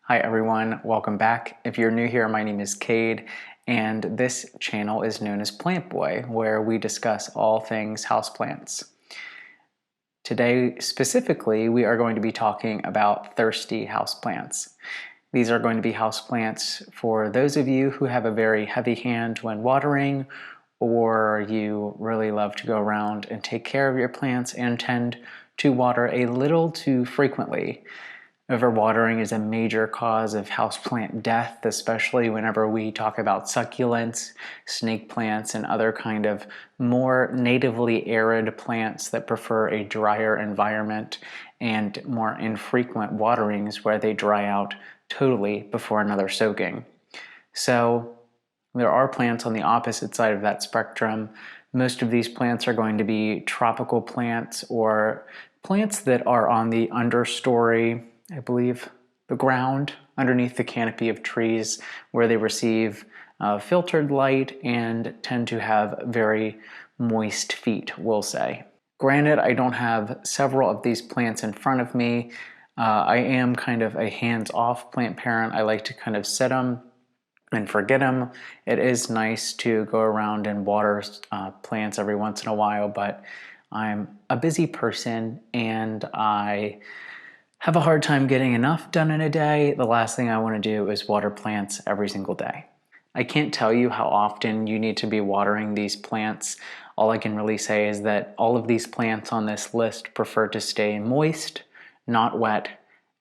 Hi everyone, welcome back. If you're new here, my name is Kade, and this channel is known as Plant Boy, where we discuss all things houseplants. Today, specifically, we are going to be talking about thirsty houseplants. These are going to be houseplants for those of you who have a very heavy hand when watering, or you really love to go around and take care of your plants and tend to water a little too frequently. Overwatering is a major cause of houseplant death, especially whenever we talk about succulents, snake plants, and other kind of more natively arid plants that prefer a drier environment and more infrequent waterings where they dry out totally before another soaking. So there are plants on the opposite side of that spectrum. Most of these plants are going to be tropical plants or plants that are on the understory, I believe, the ground underneath the canopy of trees where they receive filtered light and tend to have very moist feet, we'll say. Granted, I don't have several of these plants in front of me. I am kind of a hands-off plant parent. I like to kind of set them and forget them. It is nice to go around and water plants every once in a while, but I'm a busy person and I have a hard time getting enough done in a day. The last thing I want to do is water plants every single day. I can't tell you how often you need to be watering these plants. All I can really say is that all of these plants on this list prefer to stay moist, not wet,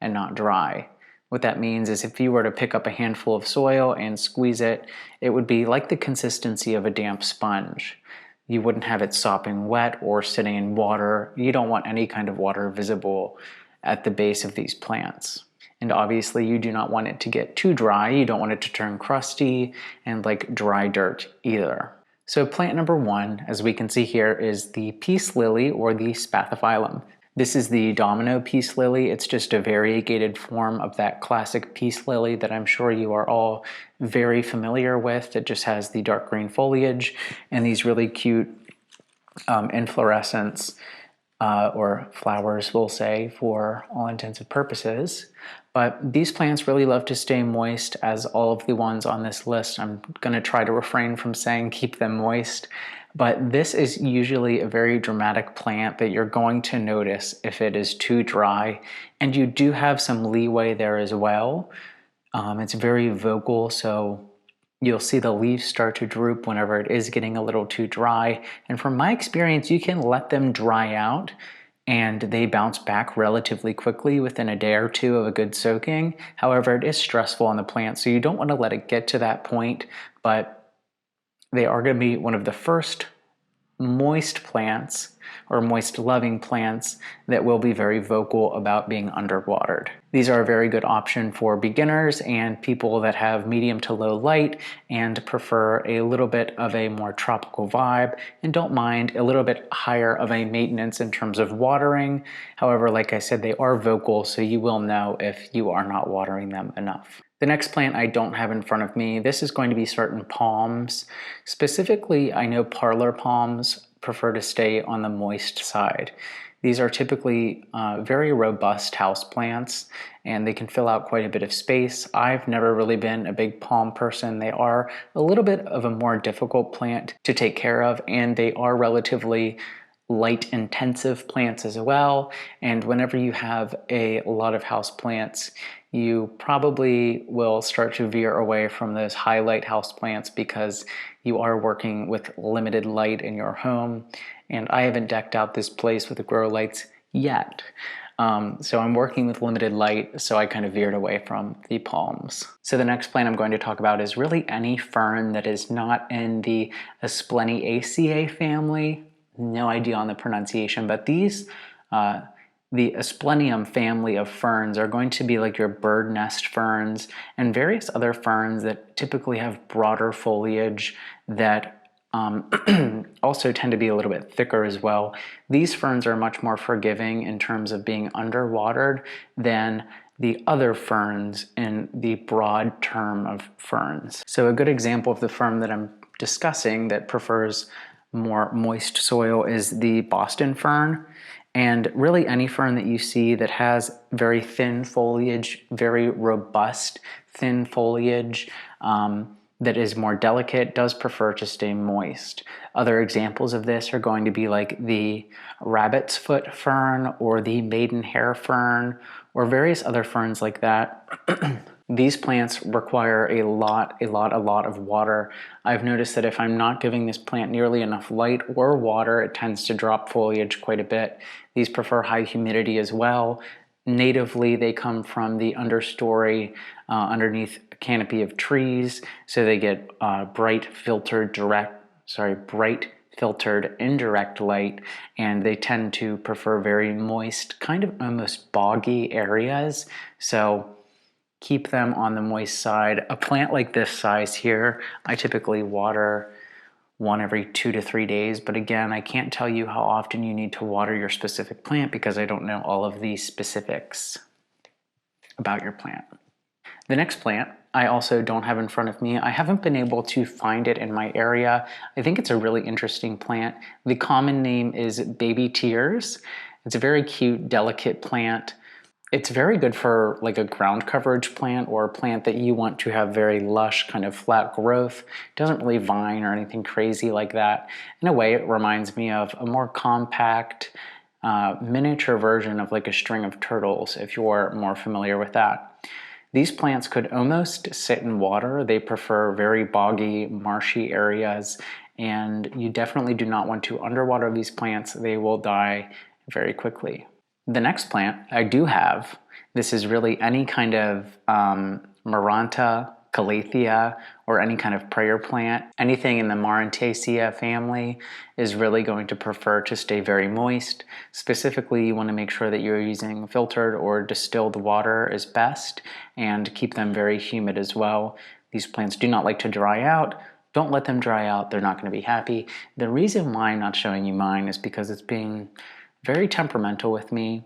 and not dry. What that means is if you were to pick up a handful of soil and squeeze it, it would be like the consistency of a damp sponge. You wouldn't have it sopping wet or sitting in water. You don't want any kind of water visible at the base of these plants. And obviously you do not want it to get too dry. You don't want it to turn crusty and like dry dirt either. So plant number one, as we can see here, is the peace lily or the spathiphyllum. This is the domino peace lily. It's just a variegated form of that classic peace lily that I'm sure you are all very familiar with. It just has the dark green foliage and these really cute inflorescence or flowers, we'll say, for all intents and purposes. But these plants really love to stay moist, as all of the ones on this list. I'm going to try to refrain from saying keep them moist, but this is usually a very dramatic plant that you're going to notice if it is too dry, and you do have some leeway there as well. It's very vocal, so you'll see the leaves start to droop whenever it is getting a little too dry. And from my experience, you can let them dry out and they bounce back relatively quickly within a day or two of a good soaking. However, it is stressful on the plant, so you don't want to let it get to that point, but they are going to be one of the first moist plants or moist loving plants that will be very vocal about being underwatered. These are a very good option for beginners and people that have medium to low light and prefer a little bit of a more tropical vibe and don't mind a little bit higher of a maintenance in terms of watering. However, like I said, they are vocal, so you will know if you are not watering them enough. The next plant I don't have in front of me, this is going to be certain palms. Specifically, I know parlor palms prefer to stay on the moist side. These are typically very robust houseplants and they can fill out quite a bit of space. I've never really been a big palm person. They are a little bit of a more difficult plant to take care of, and they are relatively light intensive plants as well. And whenever you have a lot of house plants, you probably will start to veer away from those high light house plants because you are working with limited light in your home. And I haven't decked out this place with grow lights yet. So I'm working with limited light, so I kind of veered away from the palms. So the next plant I'm going to talk about is really any fern that is not in the Espleniaceae family. No idea on the pronunciation, but these, the Esplenium family of ferns are going to be like your bird nest ferns and various other ferns that typically have broader foliage that also tend to be a little bit thicker as well. These ferns are much more forgiving in terms of being underwatered than the other ferns in the broad term of ferns. So a good example of the fern that I'm discussing that prefers more moist soil is the Boston fern. And really any fern that you see that has very thin foliage, very robust thin foliage, that is more delicate does prefer to stay moist. Other examples of this are going to be like the rabbit's foot fern or the maidenhair fern or various other ferns like that. These plants require a lot of water. I've noticed that if I'm not giving this plant nearly enough light or water, it tends to drop foliage quite a bit. These prefer high humidity as well. Natively, they come from the understory underneath a canopy of trees, so they get bright filtered indirect light, and they tend to prefer very moist, kind of almost boggy areas. So keep them on the moist side. A plant like this size here, I typically water one every 2 to 3 days, but again, I can't tell you how often you need to water your specific plant because I don't know all of the specifics about your plant. The next plant I also don't have in front of me. I haven't been able to find it in my area. I think it's a really interesting plant. The common name is baby tears. It's a very cute, delicate plant. It's very good for like a ground coverage plant or a plant that you want to have very lush, kind of flat growth. It doesn't really vine or anything crazy like that. In a way, it reminds me of a more compact, miniature version of like a string of turtles, if you're more familiar with that. These plants could almost sit in water. They prefer very boggy, marshy areas, and you definitely do not want to underwater these plants. They will die very quickly. The next plant I do have, this is really any kind of Maranta, Calathea, or any kind of prayer plant. Anything in the Marantacea family is really going to prefer to stay very moist. Specifically, you want to make sure that you're using filtered or distilled water is best, and keep them very humid as well. These plants do not like to dry out. Don't let them dry out. They're not going to be happy. The reason why I'm not showing you mine is because it's being very temperamental with me,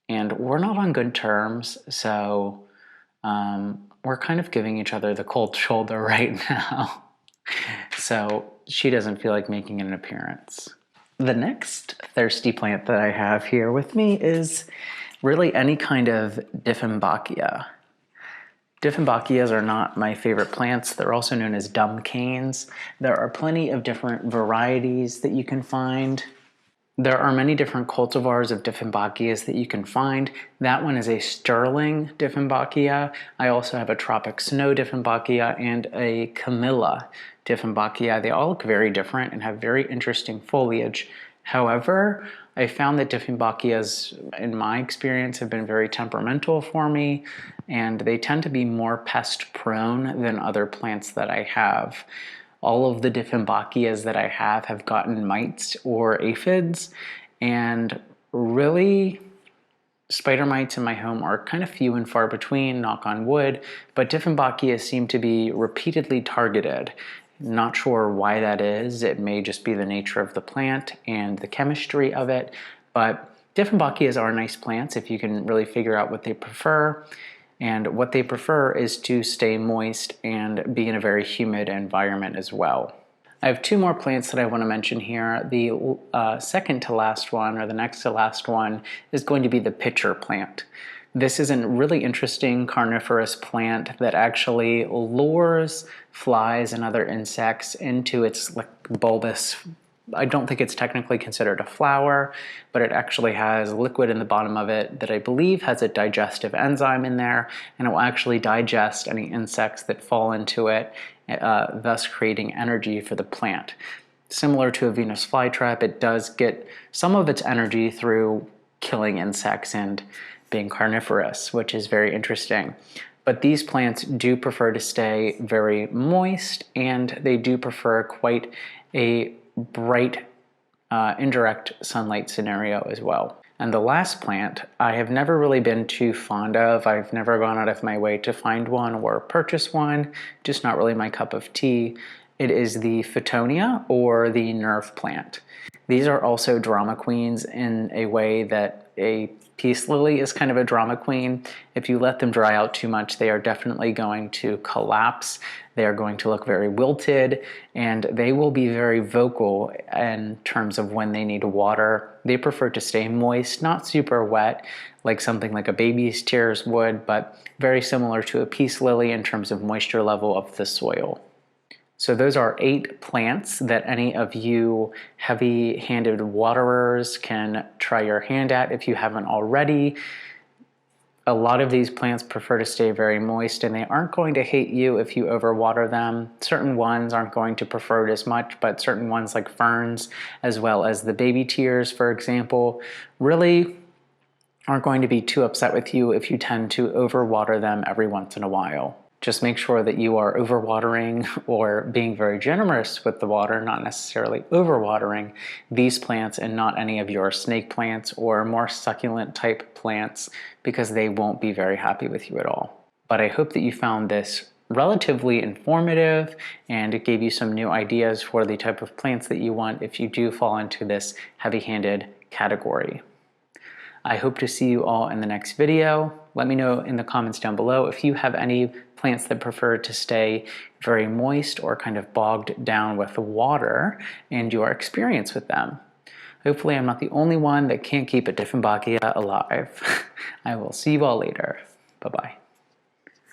and we're not on good terms, so we're kind of giving each other the cold shoulder right now. So she doesn't feel like making an appearance. The next thirsty plant that I have here with me is really any kind of Diffembachia. Diffembachias are not my favorite plants. They're also known as dumb canes. There are plenty of different varieties that you can find. There are many different cultivars of Diffembachias that you can find. That one is a sterling Diffembachia. I also have a tropic snow Diffembachia and a Camilla Diffembachia. They all look very different and have very interesting foliage. However, I found that Diffembachias, in my experience, have been very temperamental for me, and they tend to be more pest prone than other plants that I have. All of the Diffembachias that I have gotten mites or aphids, and really spider mites in my home are kind of few and far between, knock on wood, but Diffembachias seem to be repeatedly targeted. Not sure why that is. It may just be the nature of the plant and the chemistry of it, but Diffembachias are nice plants if you can really figure out what they prefer. And what they prefer is to stay moist and be in a very humid environment as well. I have two more plants that I want to mention here. The second to last one, or the next to last one, is going to be the pitcher plant. This is a really interesting carnivorous plant that actually lures flies and other insects into its bulbous, I don't think it's technically considered a flower, but it actually has liquid in the bottom of it that I believe has a digestive enzyme in there, and it will actually digest any insects that fall into it, thus creating energy for the plant. Similar to a Venus flytrap, it does get some of its energy through killing insects and being carnivorous, which is very interesting. But these plants do prefer to stay very moist, and they do prefer quite a bright indirect sunlight scenario as well. And the last plant I have never really been too fond of. I've never gone out of my way to find one or purchase one, just not really my cup of tea. It is the Photonia, or the nerve plant. These are also drama queens in a way that a Peace lily is kind of a drama queen. If you let them dry out too much, they are definitely going to collapse. They are going to look very wilted, and they will be very vocal in terms of when they need water. They prefer to stay moist, not super wet, like something like a baby's tears would, but very similar to a peace lily in terms of moisture level of the soil. So those are 8 plants that any of you heavy-handed waterers can try your hand at if you haven't already. A lot of these plants prefer to stay very moist, and they aren't going to hate you if you overwater them. Certain ones aren't going to prefer it as much, but certain ones like ferns, as well as the baby tears, for example, really aren't going to be too upset with you if you tend to overwater them every once in a while. Just make sure that you are overwatering or being very generous with the water, not necessarily overwatering these plants and not any of your snake plants or more succulent type plants, because they won't be very happy with you at all. But I hope that you found this relatively informative and it gave you some new ideas for the type of plants that you want if you do fall into this heavy-handed category. I hope to see you all in the next video. Let me know in the comments down below if you have any plants that prefer to stay very moist or kind of bogged down with water and your experience with them. Hopefully I'm not the only one that can't keep a Diffembachia alive. I will see you all later. Bye-bye.